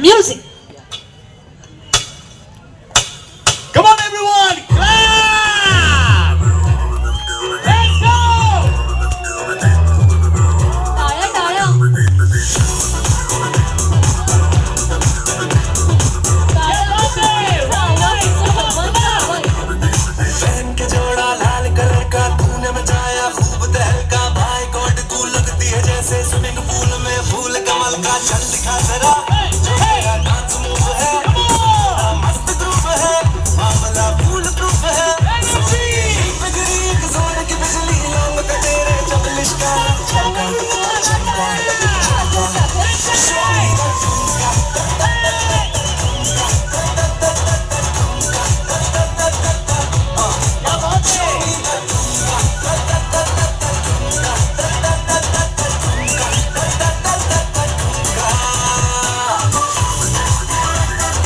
Music. Come on, everyone, clap! Let's go! टाळ्या टाळ्या पहन के जोड़ा लाल कलर का तूने मचाया खूब तहलका भाई गॉड तू लगती है जैसे स्विमिंग पूल में फूल कमल का चल दिखा जरा जो मेरा डांस मूव है मस्त ग्रुप है मामला फूल प्रूफ है बिगड़ी एक जोर की बिजली लोग का तेरे जब लिश्का चमका चमका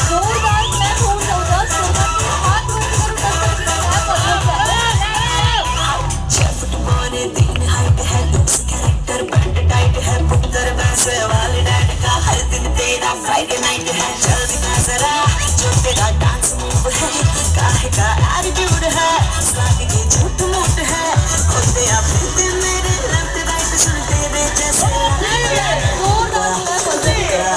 जोरदार क्लॅप होऊन जाऊ द्या. सर्वांनी हात वर करून मस्त क्लॅप 6 फुट पौने 3 हाइट है लुक्स कैरेक्टर बैंड टाइट है पुत्र वैसे वाले डैड का हर दिन तेरा फ्राइडे नाइट है जल्दी ना जरा जो तेरा डांस मूव है काहे का एटीट्यूड है स्वाद की झूठ मूठ है खोते आप फिरते मेरे लेफ्ट राइट सुनते रे जैसे जोरदार क्लॅप होऊ द्या.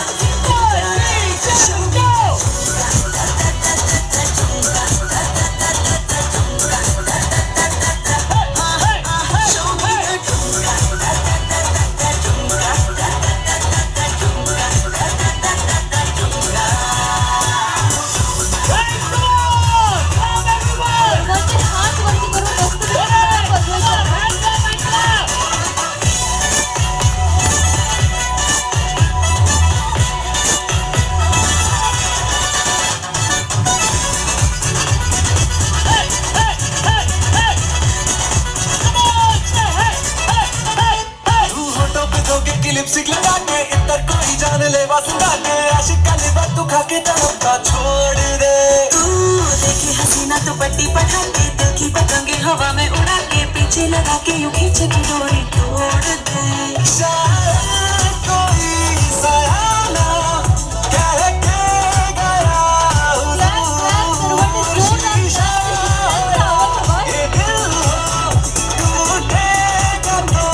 सर्वांनी हात वरती करून मस्त क्लॅप वाजवायचा. तू होठों पे धोखे की लिपस्टिक लगा के इतर कोई जान ले वासुदा के आशिक का लिबास तू खा के तड़पता छोड़ दे तू देखी हसीना तो पट्टी पढ़ा के दिल की पतंगे हवा में उड़ा के पीछे लगा के यूं खींचे की डोरी तोड़ दे शायद कोई सयाना कह के गया क्लॅप सर्वांनी जोरदार क्लॅप आवाज. ये दिल हो टूटेगा तो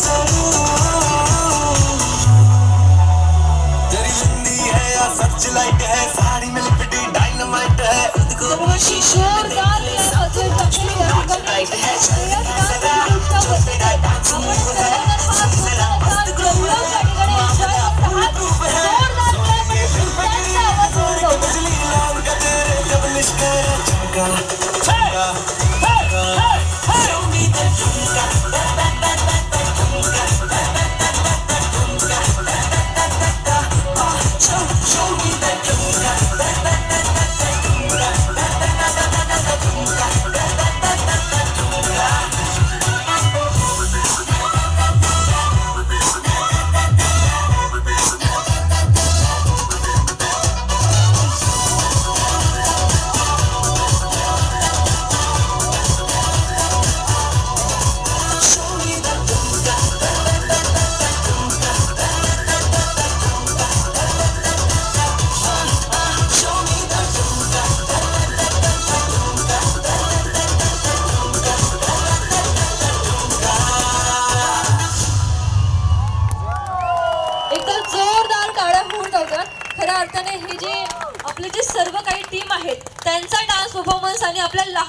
जरूर तेरी जिंदगी है या सच लाइट है साड़ी में लिपटी डायनामाइट है खुद को सर्वांनी जोरदार क्लॅप वाजवायचा. राइट है बिजली लाल का तेरे जब लिश्का चमका चमका show me the chumka show me the chumka show me the chumka show me the chumka एकदम जोरदार टाळ्या होऊन जाऊ द्या. खऱ्या अर्थाने हे जे आपले जे सर्व काही टीम आहेत त्यांचा डान्स परफॉर्मन्स आणि आपल्या लहान